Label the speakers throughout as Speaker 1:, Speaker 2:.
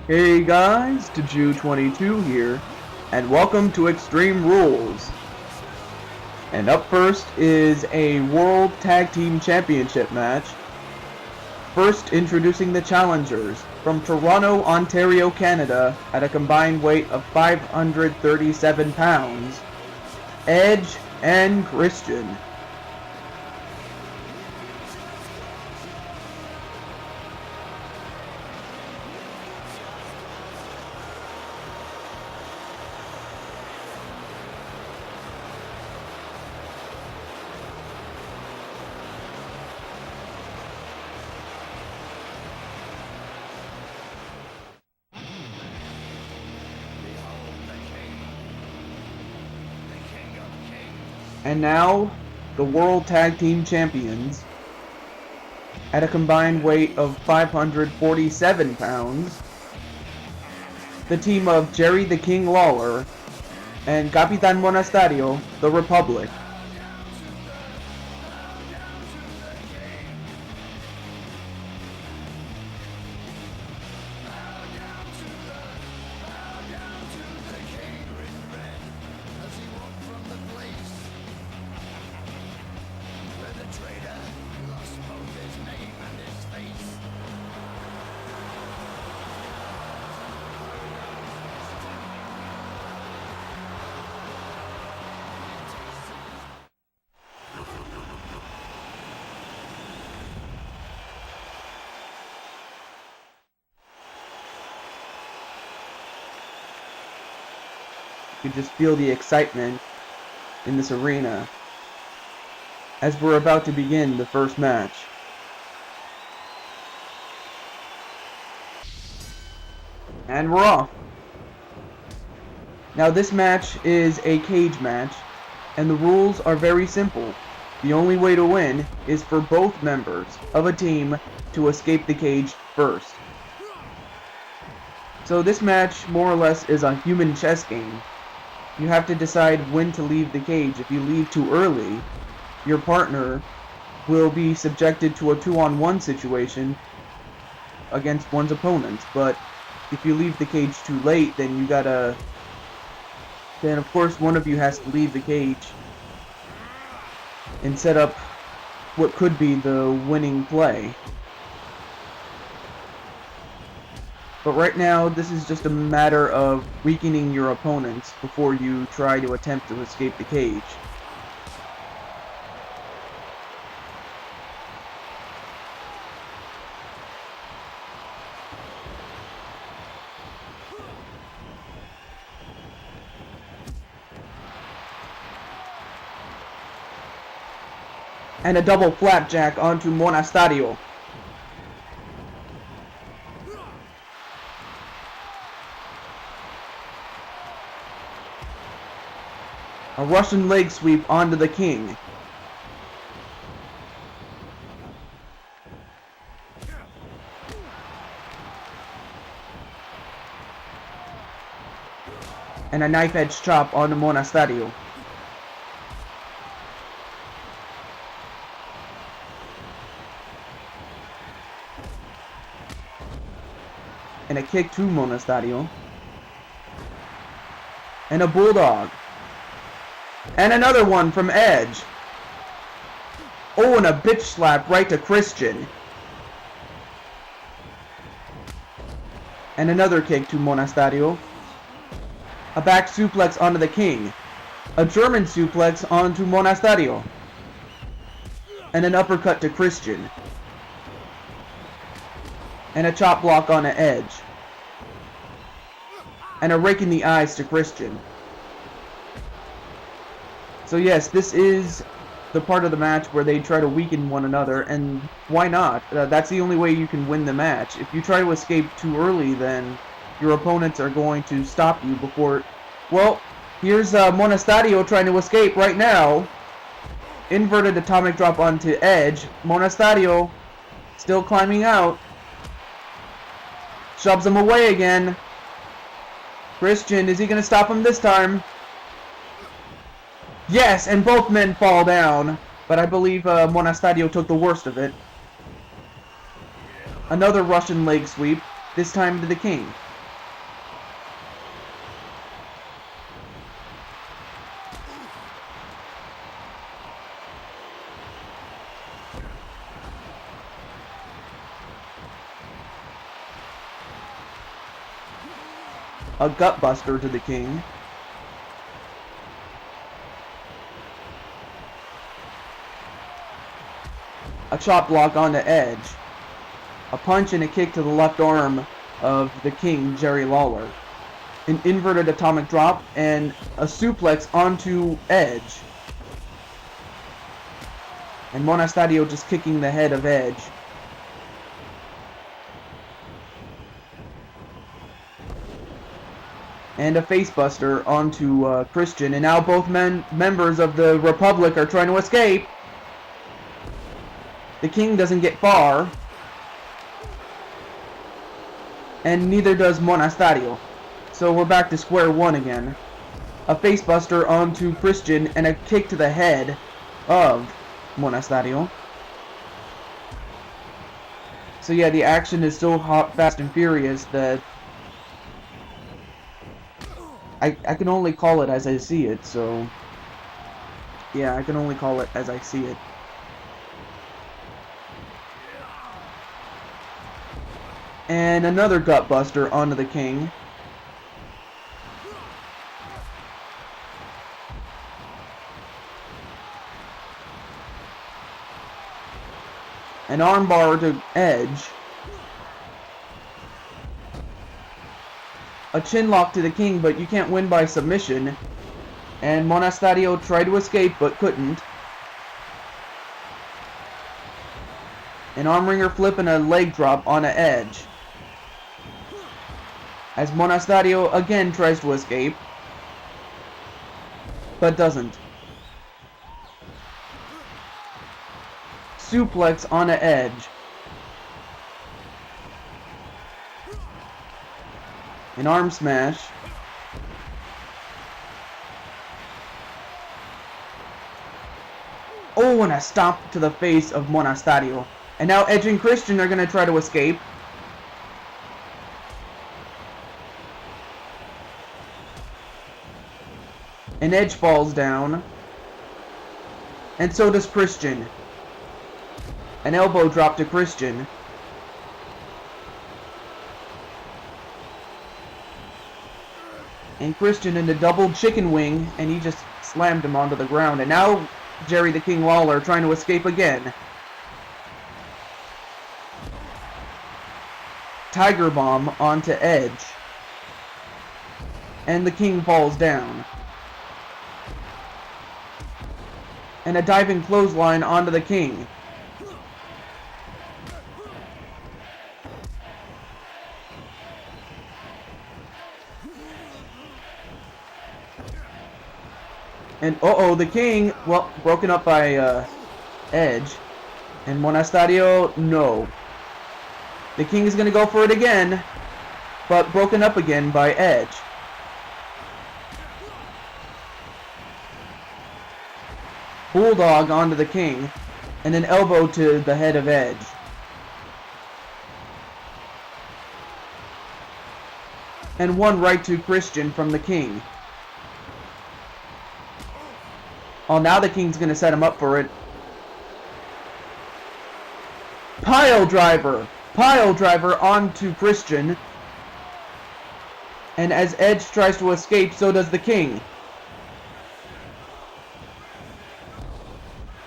Speaker 1: Hey guys, Taju22 here, and welcome to Extreme Rules. And up first is a World Tag Team Championship match. First, introducing the challengers from Toronto, Ontario, Canada, at a combined weight of 537 pounds, Edge and Christian. And now, the World Tag Team Champions, at a combined weight of 547 pounds, the team of Jerry the King Lawler and Capitan Monasterio, the Republic. You can just feel the excitement in this arena as we're about to begin the first match. And we're off. Now this match is a cage match, and the rules are very simple. The only way to win is for both members of a team to escape the cage first. So this match more or less is a human chess game. You have to decide when to leave the cage. If you leave too early, your partner will be subjected to a 2-on-1 situation against one's opponent. But if you leave the cage too late, then then of course one of you has to leave the cage and set up what could be the winning play. But right now, this is just a matter of weakening your opponents before you try to attempt to escape the cage. And a double flapjack onto Monasterio. A Russian leg sweep onto the King. And a knife edge chop onto Monasterio. And a kick to Monasterio. And a bulldog. And another one from Edge. Oh, and a bitch slap right to Christian. And another kick to Monasterio. A back suplex onto the King. A German suplex onto Monasterio. And an uppercut to Christian. And a chop block on an Edge. And a rake in the eyes to Christian. So yes, this is the part of the match where they try to weaken one another, and why not? That's the only way you can win the match. If you try to escape too early, then your opponents are going to stop you before... Well, here's Monasterio trying to escape right now. Inverted atomic drop onto Edge. Monasterio still climbing out. Shoves him away again. Christian, is he going to stop him this time? Yes, and both men fall down. But I believe Monasterio took the worst of it. Another Russian leg sweep, this time to the King. A gutbuster to the king. A chop block onto Edge. A punch and a kick to the left arm of the king, Jerry Lawler. An inverted atomic drop and a suplex onto Edge. And Monastadio just kicking the head of Edge. And a facebuster onto Christian. And now both members of the Republic are trying to escape. The king doesn't get far. And neither does Monastadio. So we're back to square one again. A facebuster onto Christian and a kick to the head of Monastadio. So yeah, the action is so hot, fast, and furious that I can only call it as I see it, so yeah, I can only call it as I see it. And another gutbuster onto the king. An armbar to Edge. A chin lock to the king, but you can't win by submission. And Monastadio tried to escape, but couldn't. An arm wringer flip and a leg drop on an Edge. As Monastadio again tries to escape, but doesn't. Suplex on an Edge. An arm smash. Oh, and a stomp to the face of Monastadio. And now Edge and Christian are going to try to escape. And Edge falls down. And so does Christian. An elbow drop to Christian. And Christian in the double chicken wing, and he just slammed him onto the ground. And now Jerry the King Lawler trying to escape again. Tiger Bomb onto Edge. And the King falls down. And a diving clothesline onto the King. And uh-oh, the King, well, broken up by Edge. And Monastadio, no. The King is going to go for it again, but broken up again by Edge. Bulldog onto the King, and an elbow to the head of Edge. And one right to Christian from the King. Oh, now the King's going to set him up for it. Pile driver! Pile driver onto Christian. And as Edge tries to escape, so does the King.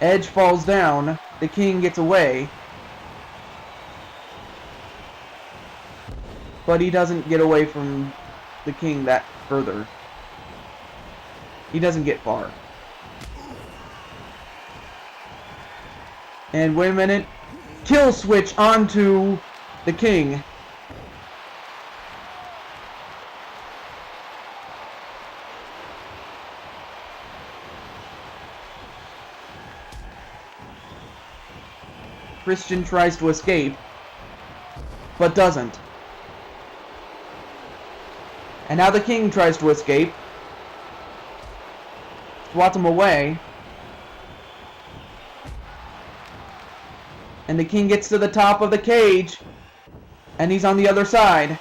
Speaker 1: Edge falls down. The King gets away. But he doesn't get away from the King that further. He doesn't get far. And wait a minute. Kill switch onto the King. Christian tries to escape, but doesn't. And now the King tries to escape. Swats him away. And the King gets to the top of the cage. And he's on the other side.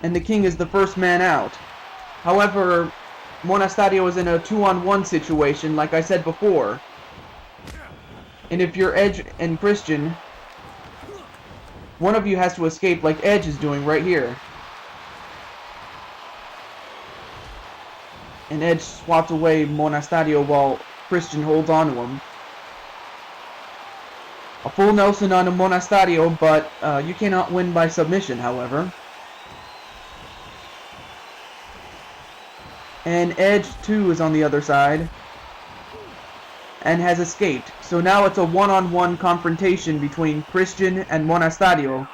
Speaker 1: And the King is the first man out. However, Monastadio is in a 2-on-1 situation, like I said before. And if you're Edge and Christian, one of you has to escape like Edge is doing right here. And Edge swats away Monastadio while Christian holds on to him. A full Nelson on a Monastadio, but you cannot win by submission, however. And Edge, too, is on the other side. And has escaped. So now it's a one-on-one confrontation between Christian and Monastadio.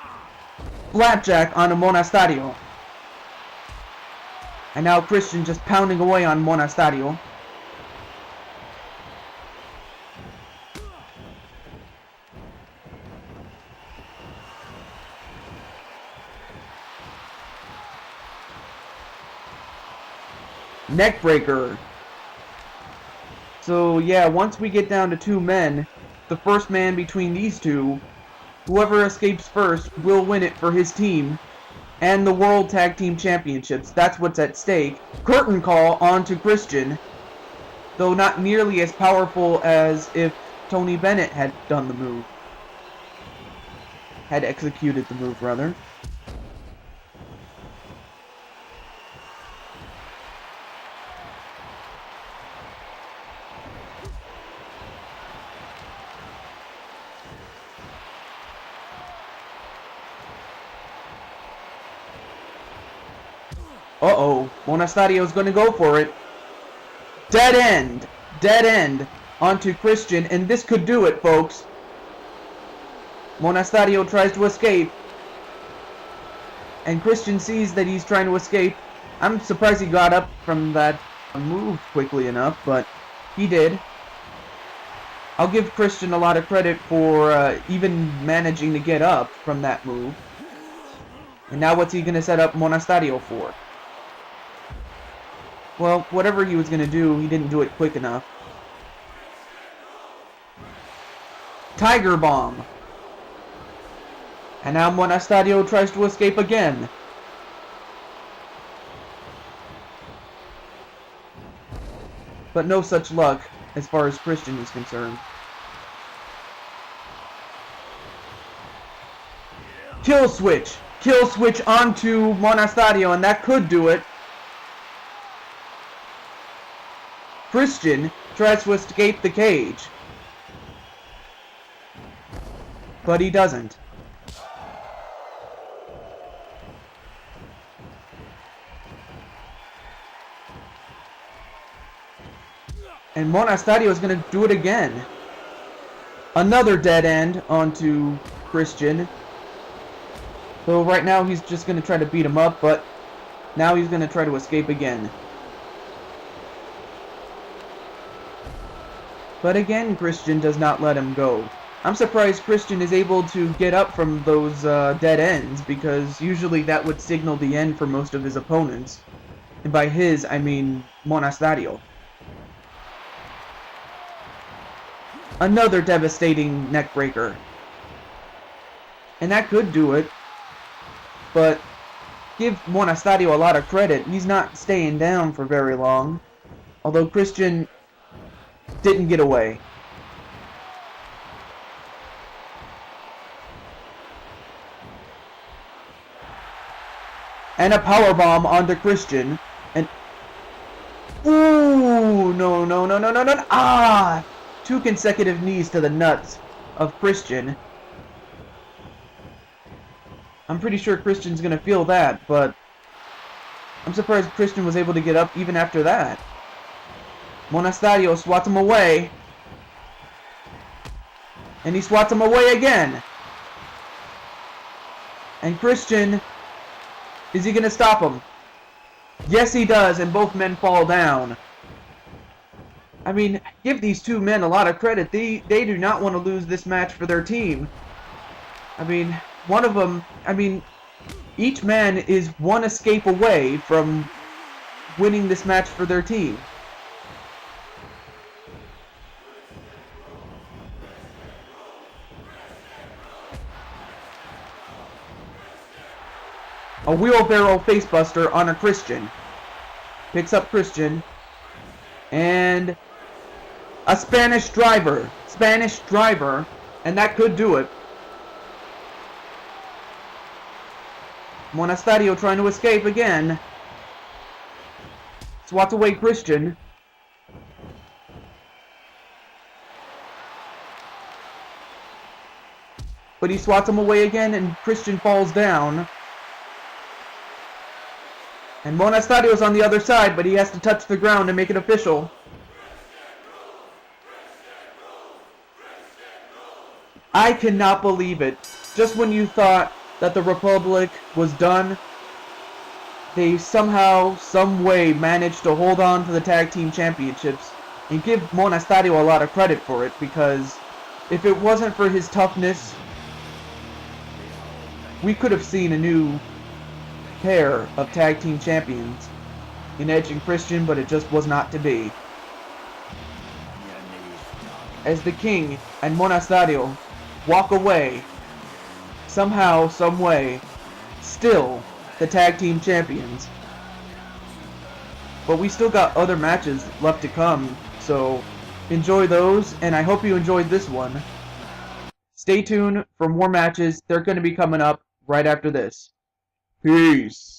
Speaker 1: Flapjack on a Monastadio. And now Christian just pounding away on Monastadio. Neckbreaker. So yeah, once we get down to 2 men, the first man between these two, whoever escapes first will win it for his team and the World Tag Team Championships. That's what's at stake. Curtain call onto Christian, though not nearly as powerful as if Tony Bennett had done the move. Had executed the move, rather. Uh-oh, Monastadio's gonna go for it. Dead end onto Christian, and this could do it, folks. Monastadio tries to escape, and Christian sees that he's trying to escape. I'm surprised he got up from that move quickly enough, but he did. I'll give Christian a lot of credit for even managing to get up from that move. And now what's he gonna set up Monastadio for? Well, whatever he was going to do, he didn't do it quick enough. Tiger Bomb. And now Monastadio tries to escape again. But no such luck as far as Christian is concerned. Kill switch. Kill switch onto Monastadio, and that could do it. Christian tries to escape the cage, but he doesn't. And Monastadio is going to do it again. Another dead end onto Christian. So right now he's just going to try to beat him up, but now he's going to try to escape again. But again, Christian does not let him go. I'm surprised Christian is able to get up from those dead ends, because usually that would signal the end for most of his opponents. And by his, I mean Monastadio. Another devastating neckbreaker. And that could do it. But give Monastadio a lot of credit. He's not staying down for very long. Although Christian didn't get away. And a powerbomb onto Christian. And ooh, no. Ah! 2 consecutive knees to the nuts of Christian. I'm pretty sure Christian's gonna feel that, but I'm surprised Christian was able to get up even after that. Monastadio swats him away. And he swats him away again. And Christian, is he going to stop him? Yes, he does, and both men fall down. I mean, give these 2 men a lot of credit. They do not want to lose this match for their team. I mean, one of them, each man is 1 escape away from winning this match for their team. A wheelbarrow facebuster on a Christian. Picks up Christian. And a Spanish driver. And that could do it. Monasterio trying to escape again. Swats away Christian. But he swats him away again, and Christian falls down. And Monastario's on the other side, but he has to touch the ground and make it official. I cannot believe it. Just when you thought that the Republic was done, they somehow, some way managed to hold on to the Tag Team Championships. And give Monasterio a lot of credit for it, because if it wasn't for his toughness, we could have seen a new pair of Tag Team Champions in Edge and Christian, but it just was not to be. As the King and Monasterio walk away, somehow, some way, still the Tag Team Champions. But we still got other matches left to come, so enjoy those, and I hope you enjoyed this one. Stay tuned for more matches. They're going to be coming up right after this. Peace.